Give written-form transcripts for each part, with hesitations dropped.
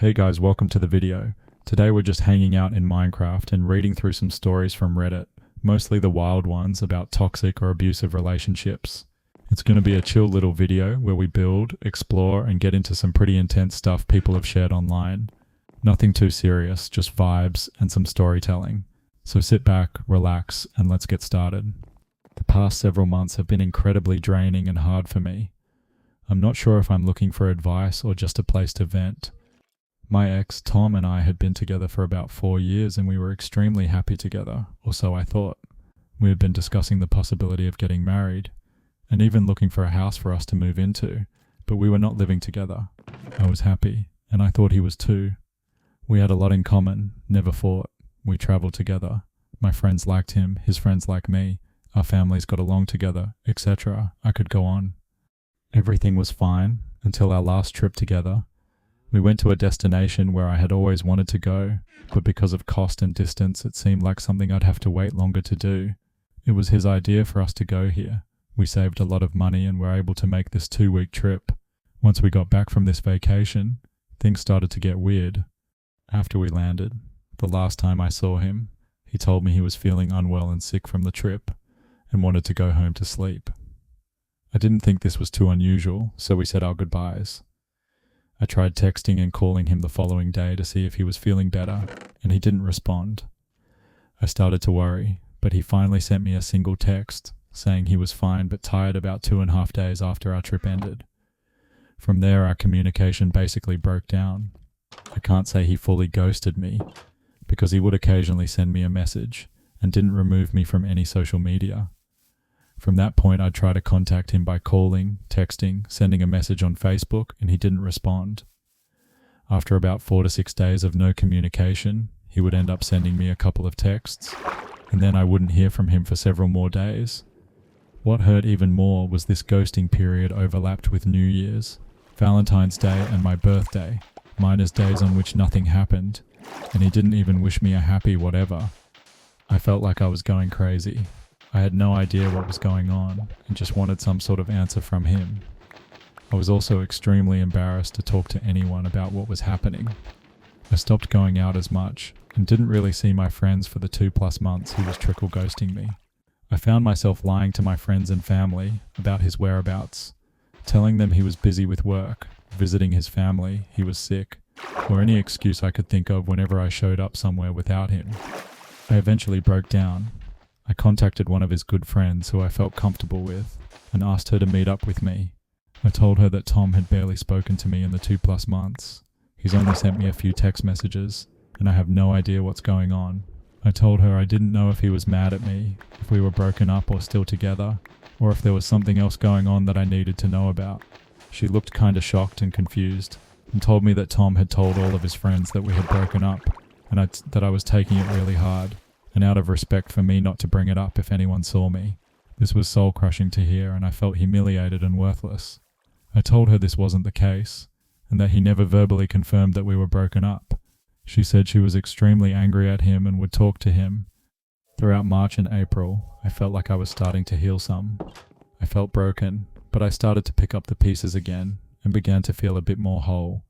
Hey guys, welcome to the video. Today we're just hanging out in Minecraft and reading through some stories from Reddit, mostly the wild ones about toxic or abusive relationships. It's going to be a chill little video where we build, explore, and get into some pretty intense stuff people have shared online. Nothing too serious, just vibes and some storytelling. So sit back, relax, and let's get started. The past several months have been incredibly draining and hard for me. I'm not sure if I'm looking for advice or just a place to vent. My ex, Tom, and I had been together for about 4 years and we were extremely happy together, or so I thought. We had been discussing the possibility of getting married, and even looking for a house for us to move into, but we were not living together. I was happy, and I thought he was too. We had a lot in common, never fought. We travelled together. My friends liked him, his friends liked me, our families got along together, etc. I could go on. Everything was fine, until our last trip together. We went to a destination where I had always wanted to go, but because of cost and distance it seemed like something I'd have to wait longer to do. It was his idea for us to go here. We saved a lot of money and were able to make this 2-week trip. Once we got back from this vacation, things started to get weird. After we landed, the last time I saw him, he told me he was feeling unwell and sick from the trip, and wanted to go home to sleep. I didn't think this was too unusual, so we said our goodbyes. I tried texting and calling him the following day to see if he was feeling better, and he didn't respond. I started to worry, but he finally sent me a single text, saying he was fine but tired about 2.5 days after our trip ended. From there our communication basically broke down. I can't say he fully ghosted me, because he would occasionally send me a message, and didn't remove me from any social media. From that point, I'd try to contact him by calling, texting, sending a message on Facebook, and he didn't respond. After about 4 to 6 days of no communication, he would end up sending me a couple of texts, and then I wouldn't hear from him for several more days. What hurt even more was this ghosting period overlapped with New Year's, Valentine's Day, and my birthday, minus days on which nothing happened, and he didn't even wish me a happy whatever. I felt like I was going crazy. I had no idea what was going on and just wanted some sort of answer from him. I was also extremely embarrassed to talk to anyone about what was happening. I stopped going out as much and didn't really see my friends for the 2+ months he was trickle ghosting me. I found myself lying to my friends and family about his whereabouts, telling them he was busy with work, visiting his family, he was sick, or any excuse I could think of whenever I showed up somewhere without him. I eventually broke down. I contacted one of his good friends who I felt comfortable with and asked her to meet up with me. I told her that Tom had barely spoken to me in the 2+ months. He's only sent me a few text messages, and I have no idea what's going on. I told her I didn't know if he was mad at me, if we were broken up or still together, or if there was something else going on that I needed to know about. She looked kinda shocked and confused, and told me that Tom had told all of his friends that we had broken up, and that I was taking it really hard, and out of respect for me not to bring it up if anyone saw me. This was soul-crushing to hear, and I felt humiliated and worthless. I told her this wasn't the case, and that he never verbally confirmed that we were broken up. She said she was extremely angry at him and would talk to him. Throughout March and April, I felt like I was starting to heal some. I felt broken, but I started to pick up the pieces again, and began to feel a bit more whole.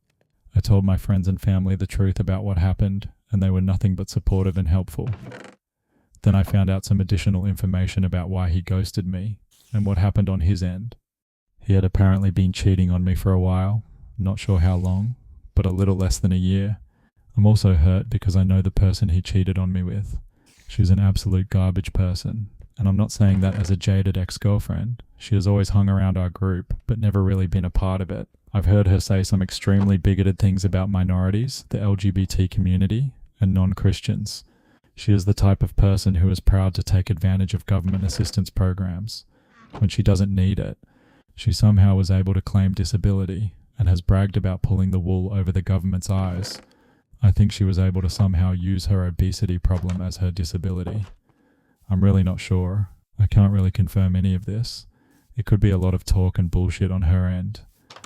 I told my friends and family the truth about what happened, and they were nothing but supportive and helpful. Then I found out some additional information about why he ghosted me, and what happened on his end. He had apparently been cheating on me for a while, not sure how long, but a little less than a year. I'm also hurt because I know the person he cheated on me with. She's an absolute garbage person, and I'm not saying that as a jaded ex-girlfriend. She has always hung around our group, but never really been a part of it. I've heard her say some extremely bigoted things about minorities, the LGBT community, and non-Christians. She is the type of person who is proud to take advantage of government assistance programs. When she doesn't need it, she somehow was able to claim disability, and has bragged about pulling the wool over the government's eyes. I think she was able to somehow use her obesity problem as her disability. I'm really not sure. I can't really confirm any of this. It could be a lot of talk and bullshit on her end.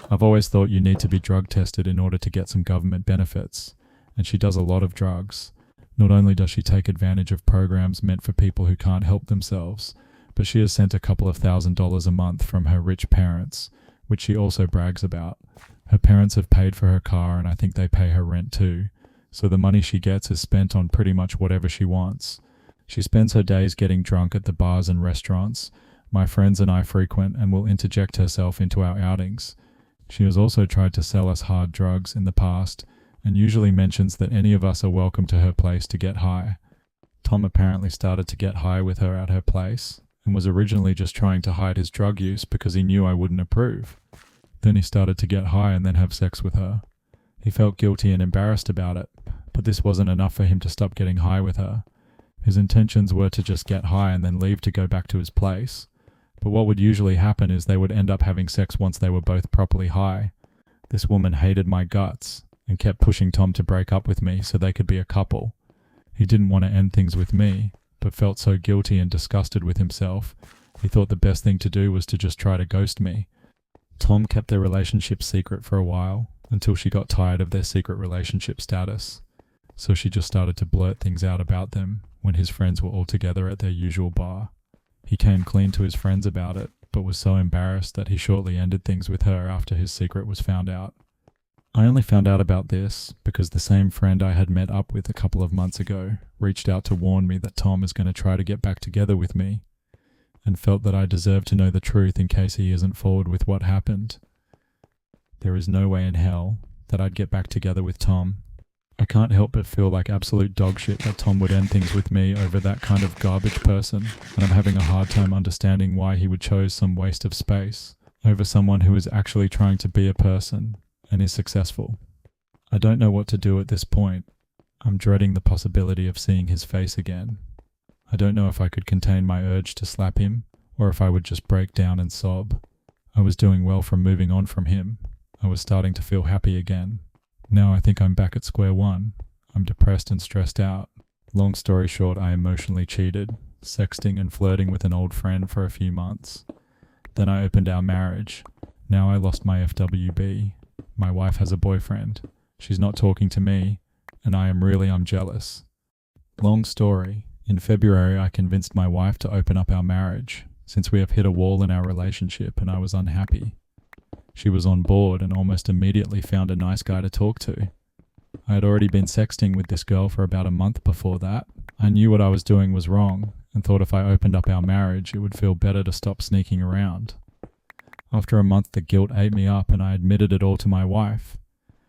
I've always thought you need to be drug tested in order to get some government benefits, and she does a lot of drugs. Not only does she take advantage of programs meant for people who can't help themselves, but she has sent a couple of $1,000s a month from her rich parents, which she also brags about. Her parents have paid for her car and I think they pay her rent too, so the money she gets is spent on pretty much whatever she wants. She spends her days getting drunk at the bars and restaurants my friends and I frequent and will interject herself into our outings. She has also tried to sell us hard drugs in the past and usually mentions that any of us are welcome to her place to get high. Tom apparently started to get high with her at her place and was originally just trying to hide his drug use because he knew I wouldn't approve. Then he started to get high and then have sex with her. He felt guilty and embarrassed about it, but this wasn't enough for him to stop getting high with her. His intentions were to just get high and then leave to go back to his place. But what would usually happen is they would end up having sex once they were both properly high. This woman hated my guts and kept pushing Tom to break up with me so they could be a couple. He didn't want to end things with me, but felt so guilty and disgusted with himself, he thought the best thing to do was to just try to ghost me. Tom kept their relationship secret for a while, until she got tired of their secret relationship status. So she just started to blurt things out about them when his friends were all together at their usual bar. He came clean to his friends about it, but was so embarrassed that he shortly ended things with her after his secret was found out. I only found out about this because the same friend I had met up with a couple of months ago reached out to warn me that Tom is going to try to get back together with me, and felt that I deserved to know the truth in case he isn't forward with what happened. There is no way in hell that I'd get back together with Tom. I can't help but feel like absolute dog shit that Tom would end things with me over that kind of garbage person, and I'm having a hard time understanding why he would choose some waste of space over someone who is actually trying to be a person and is successful. I don't know what to do at this point. I'm dreading the possibility of seeing his face again. I don't know if I could contain my urge to slap him, or if I would just break down and sob. I was doing well from moving on from him. I was starting to feel happy again. Now I think I'm back at square one. I'm depressed and stressed out. Long story short, I emotionally cheated, sexting and flirting with an old friend for a few months. Then I opened our marriage. Now I lost my FWB. My wife has a boyfriend. She's not talking to me, and I'm jealous. Long story. In February, I convinced my wife to open up our marriage, since we have hit a wall in our relationship and I was unhappy. She was on board and almost immediately found a nice guy to talk to. I had already been sexting with this girl for about a month before that. I knew what I was doing was wrong and thought if I opened up our marriage, it would feel better to stop sneaking around. After a month, the guilt ate me up and I admitted it all to my wife.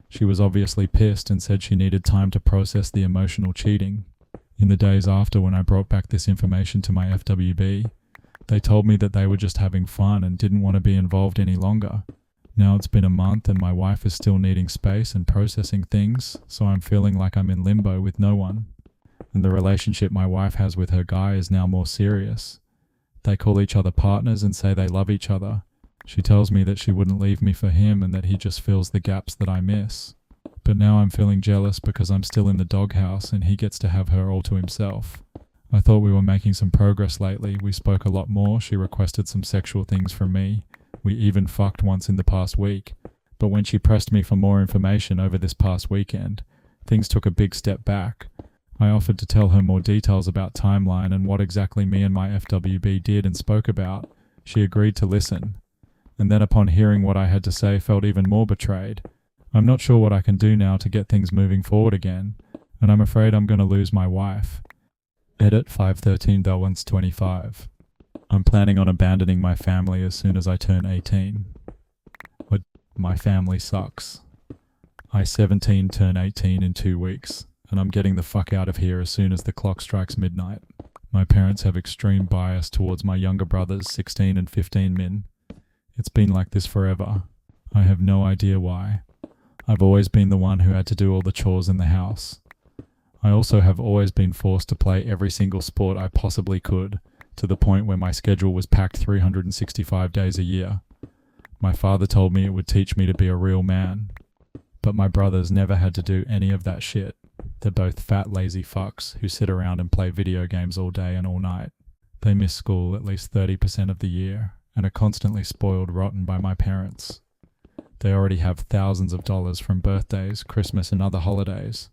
She was obviously pissed and said she needed time to process the emotional cheating. In the days after, when I brought back this information to my FWB, they told me that they were just having fun and didn't want to be involved any longer. Now it's been a month and my wife is still needing space and processing things, so I'm feeling like I'm in limbo with no one. And the relationship my wife has with her guy is now more serious. They call each other partners and say they love each other. She tells me that she wouldn't leave me for him and that he just fills the gaps that I miss. But now I'm feeling jealous because I'm still in the doghouse and he gets to have her all to himself. I thought we were making some progress lately. We spoke a lot more. She requested some sexual things from me. We even fucked once in the past week. But when she pressed me for more information over this past weekend, things took a big step back. I offered to tell her more details about timeline and what exactly me and my FWB did and spoke about. She agreed to listen. And then upon hearing what I had to say, felt even more betrayed. I'm not sure what I can do now to get things moving forward again, and I'm afraid I'm going to lose my wife. Edit 513-25. I'm planning on abandoning my family as soon as I turn 18. But my family sucks. I 17 turn 18 in 2 weeks, and I'm getting the fuck out of here as soon as the clock strikes midnight. My parents have extreme bias towards my younger brothers, 16 and 15 min. It's been like this forever. I have no idea why. I've always been the one who had to do all the chores in the house. I also have always been forced to play every single sport I possibly could, to the point where my schedule was packed 365 days a year. My father told me it would teach me to be a real man. But my brothers never had to do any of that shit. They're both fat, lazy fucks who sit around and play video games all day and all night. They miss school at least 30% of the year and are constantly spoiled rotten by my parents. They already have thousands of dollars from birthdays, Christmas and other holidays.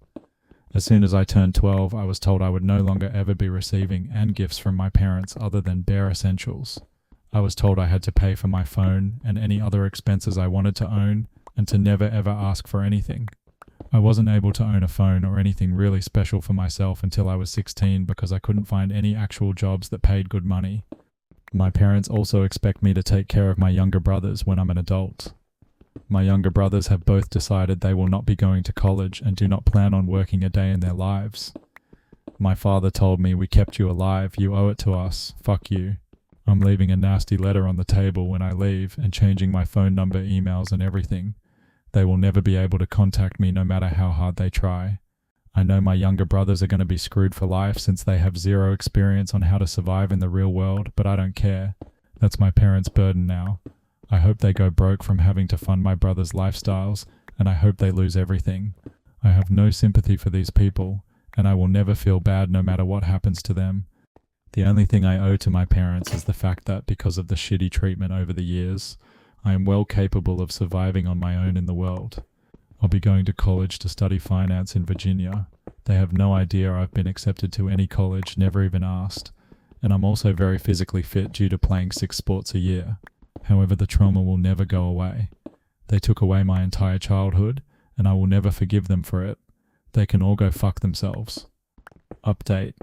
As soon as I turned 12, I was told I would no longer ever be receiving and gifts from my parents other than bare essentials. I was told I had to pay for my phone and any other expenses I wanted to own, and to never ever ask for anything. I wasn't able to own a phone or anything really special for myself until I was 16 because I couldn't find any actual jobs that paid good money. My parents also expect me to take care of my younger brothers when I'm an adult. My younger brothers have both decided they will not be going to college and do not plan on working a day in their lives. My father told me, "We kept you alive, you owe it to us, fuck you." I'm leaving a nasty letter on the table when I leave and changing my phone number, emails and everything. They will never be able to contact me no matter how hard they try. I know my younger brothers are going to be screwed for life since they have zero experience on how to survive in the real world, but I don't care. That's my parents' burden now. I hope they go broke from having to fund my brothers' lifestyles, and I hope they lose everything. I have no sympathy for these people, and I will never feel bad no matter what happens to them. The only thing I owe to my parents is the fact that because of the shitty treatment over the years, I am well capable of surviving on my own in the world. I'll be going to college to study finance in Virginia. They have no idea I've been accepted to any college, never even asked. And I'm also very physically fit due to playing 6 sports a year. However, the trauma will never go away. They took away my entire childhood, and I will never forgive them for it. They can all go fuck themselves. Update.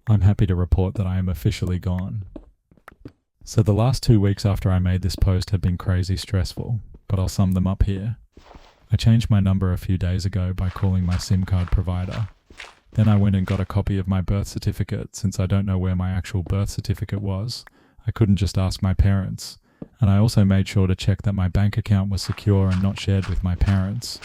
I'm happy to report that I am officially gone. So the last 2 weeks after I made this post have been crazy stressful, but I'll sum them up here. I changed my number a few days ago by calling my SIM card provider. Then I went and got a copy of my birth certificate since I don't know where my actual birth certificate was. I couldn't just ask my parents. And I also made sure to check that my bank account was secure and not shared with my parents.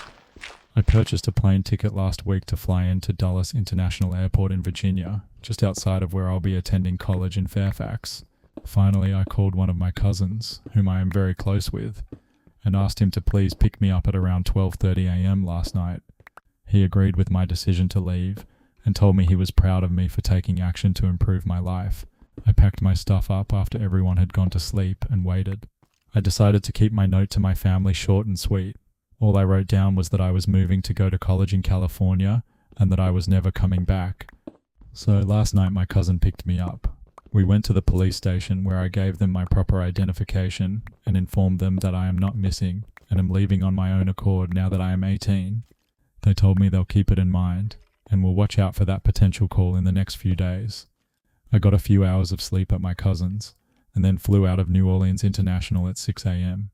I purchased a plane ticket last week to fly into Dulles International Airport in Virginia, just outside of where I'll be attending college in Fairfax. Finally, I called one of my cousins, whom I am very close with, and asked him to please pick me up at around 12:30 a.m. last night. He agreed with my decision to leave and told me he was proud of me for taking action to improve my life. I packed my stuff up after everyone had gone to sleep and waited. I decided to keep my note to my family short and sweet. All I wrote down was that I was moving to go to college in California and that I was never coming back. So last night my cousin picked me up. We went to the police station where I gave them my proper identification and informed them that I am not missing and am leaving on my own accord now that I am 18. They told me they'll keep it in mind and will watch out for that potential call in the next few days. I got a few hours of sleep at my cousin's and then flew out of New Orleans International at 6 a.m.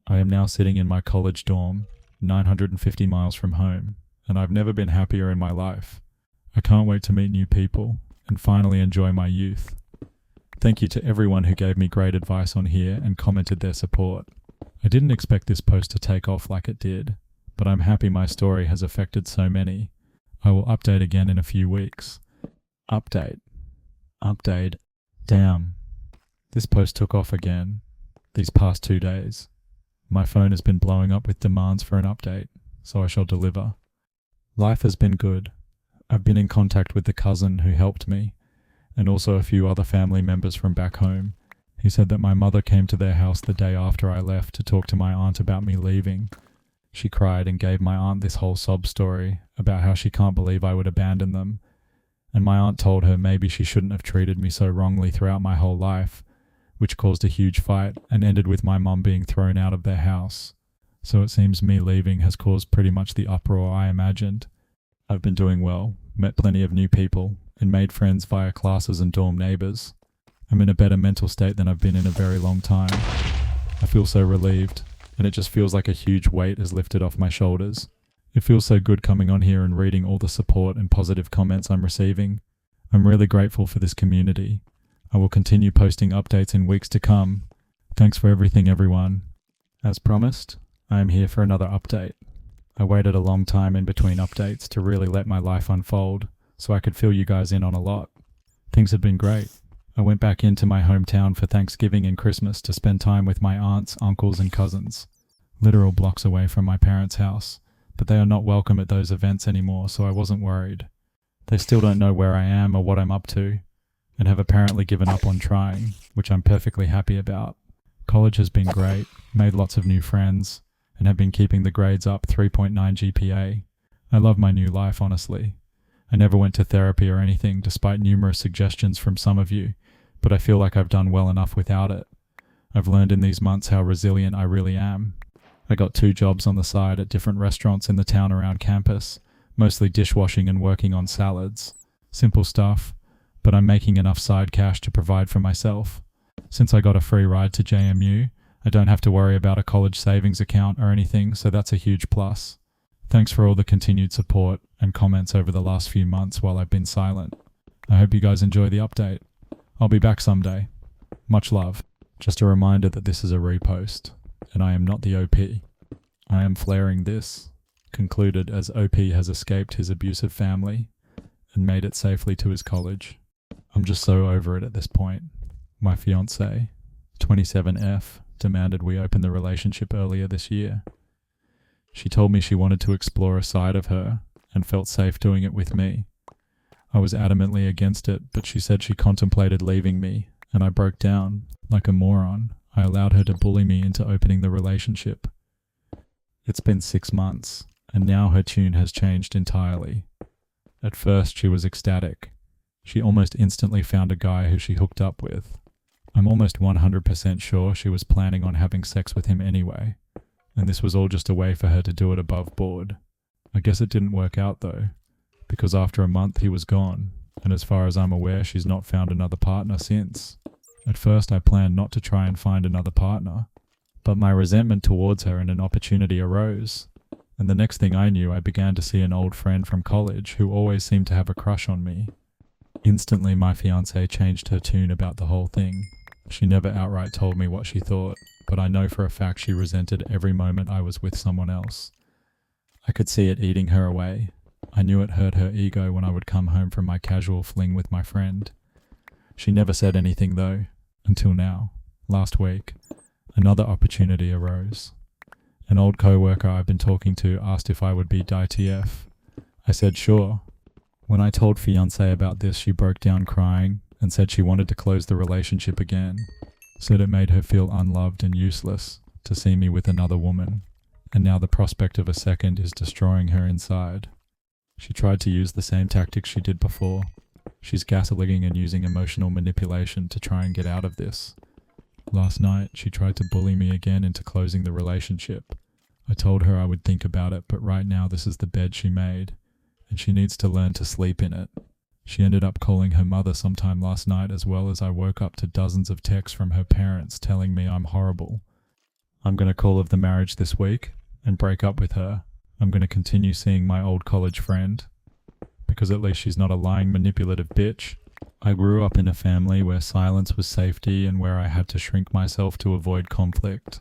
I am now sitting in my college dorm, 950 miles from home, and I've never been happier in my life. I can't wait to meet new people and finally enjoy my youth. Thank you to everyone who gave me great advice on here and commented their support. I didn't expect this post to take off like it did, but I'm happy my story has affected so many. I will update again in a few weeks. Update. Damn. This post took off again these past 2 days. My phone has been blowing up with demands for an update, so I shall deliver. Life has been good. I've been in contact with the cousin who helped me, and also a few other family members from back home. He said that my mother came to their house the day after I left to talk to my aunt about me leaving. She cried and gave my aunt this whole sob story about how she can't believe I would abandon them, and my aunt told her maybe she shouldn't have treated me so wrongly throughout my whole life, which caused a huge fight and ended with my mum being thrown out of their house. So it seems me leaving has caused pretty much the uproar I imagined. I've been doing well, met plenty of new people, and made friends via classes and dorm neighbours. I'm in a better mental state than I've been in a very long time. I feel so relieved, and it just feels like a huge weight is lifted off my shoulders. It feels so good coming on here and reading all the support and positive comments I'm receiving. I'm really grateful for this community. I will continue posting updates in weeks to come. Thanks for everything, everyone. As promised, I am here for another update. I waited a long time in between updates to really let my life unfold, so I could fill you guys in on a lot. Things had been great. I went back into my hometown for Thanksgiving and Christmas to spend time with my aunts, uncles and cousins, literal blocks away from my parents' house, but they are not welcome at those events anymore, so I wasn't worried. They still don't know where I am or what I'm up to, and have apparently given up on trying, which I'm perfectly happy about. College has been great, made lots of new friends, and have been keeping the grades up 3.9 GPA. I love my new life, honestly. I never went to therapy or anything, despite numerous suggestions from some of you, but I feel like I've done well enough without it. I've learned in these months how resilient I really am. I got 2 jobs on the side at different restaurants in the town around campus, mostly dishwashing and working on salads. Simple stuff, but I'm making enough side cash to provide for myself. Since I got a free ride to JMU, I don't have to worry about a college savings account or anything, so that's a huge plus. Thanks for all the continued support and comments over the last few months while I've been silent. I hope you guys enjoy the update. I'll be back someday. Much love. Just a reminder that this is a repost, and I am not the OP. I am flaring this, concluded as OP has escaped his abusive family and made it safely to his college. I'm just so over it at this point. My fiancée, 27F, demanded we open the relationship earlier this year. She told me she wanted to explore a side of her and felt safe doing it with me. I was adamantly against it, but she said she contemplated leaving me, and I broke down. Like a moron, I allowed her to bully me into opening the relationship. It's been 6 months, and now her tune has changed entirely. At first, she was ecstatic. She almost instantly found a guy who she hooked up with. I'm almost 100% sure she was planning on having sex with him anyway, and this was all just a way for her to do it above board. I guess it didn't work out though, because after a month he was gone, and as far as I'm aware she's not found another partner since. At first I planned not to try and find another partner, but my resentment towards her and an opportunity arose, and the next thing I knew I began to see an old friend from college who always seemed to have a crush on me. Instantly my fiancée changed her tune about the whole thing. She never outright told me what she thought, but I know for a fact she resented every moment I was with someone else. I could see it eating her away. I knew it hurt her ego when I would come home from my casual fling with my friend. She never said anything though, until now. Last week, another opportunity arose. An old co-worker I've been talking to asked if I would be DTF. I said sure. When I told fiancée about this, she broke down crying and said she wanted to close the relationship again. Said it made her feel unloved and useless to see me with another woman, and now the prospect of a second is destroying her inside. She tried to use the same tactics she did before. She's gaslighting and using emotional manipulation to try and get out of this. Last night, she tried to bully me again into closing the relationship. I told her I would think about it, but right now this is the bed she made, and she needs to learn to sleep in it. She ended up calling her mother sometime last night, as well as I woke up to dozens of texts from her parents telling me I'm horrible. I'm going to call off the marriage this week and break up with her. I'm going to continue seeing my old college friend, because at least she's not a lying, manipulative bitch. I grew up in a family where silence was safety and where I had to shrink myself to avoid conflict.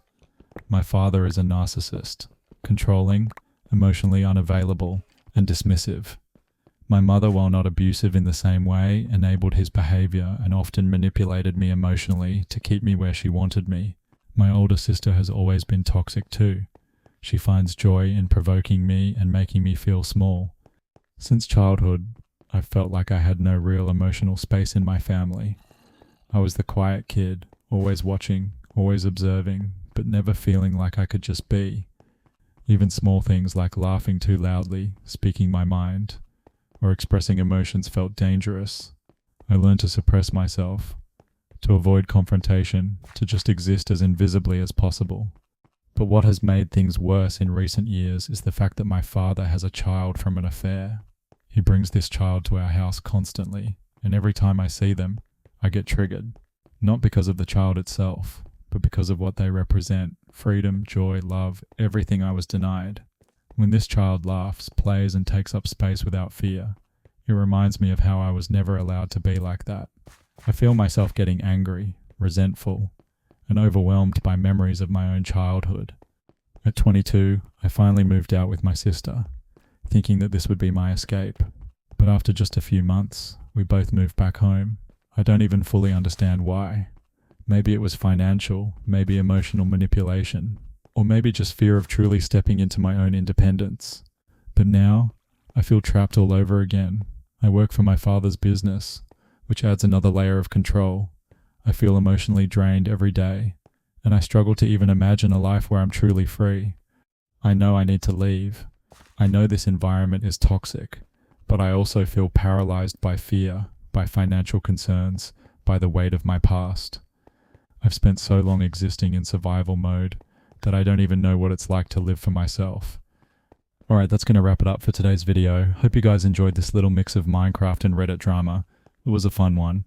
My father is a narcissist, controlling, emotionally unavailable, and dismissive. My mother, while not abusive in the same way, enabled his behavior and often manipulated me emotionally to keep me where she wanted me. My older sister has always been toxic too. She finds joy in provoking me and making me feel small. Since childhood, I've felt like I had no real emotional space in my family. I was the quiet kid, always watching, always observing, but never feeling like I could just be. Even small things like laughing too loudly, speaking my mind, or expressing emotions felt dangerous. I learned to suppress myself, to avoid confrontation, to just exist as invisibly as possible. But what has made things worse in recent years is the fact that my father has a child from an affair. He brings this child to our house constantly, and every time I see them, I get triggered. Not because of the child itself, but because of what they represent: freedom, joy, love, everything I was denied. When this child laughs, plays, and takes up space without fear, it reminds me of how I was never allowed to be like that. I feel myself getting angry, resentful, and overwhelmed by memories of my own childhood. At 22, I finally moved out with my sister, thinking that this would be my escape. But after just a few months, we both moved back home. I don't even fully understand why. Maybe it was financial, maybe emotional manipulation, or maybe just fear of truly stepping into my own independence. But now, I feel trapped all over again. I work for my father's business, which adds another layer of control. I feel emotionally drained every day, and I struggle to even imagine a life where I'm truly free. I know I need to leave. I know this environment is toxic, but I also feel paralyzed by fear, by financial concerns, by the weight of my past. I've spent so long existing in survival mode that I don't even know what it's like to live for myself. Alright, that's going to wrap it up for today's video. Hope you guys enjoyed this little mix of Minecraft and Reddit drama. It was a fun one.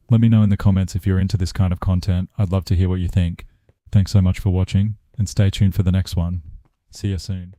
Let me know in the comments if you're into this kind of content. I'd love to hear what you think. Thanks so much for watching, and stay tuned for the next one. See you soon.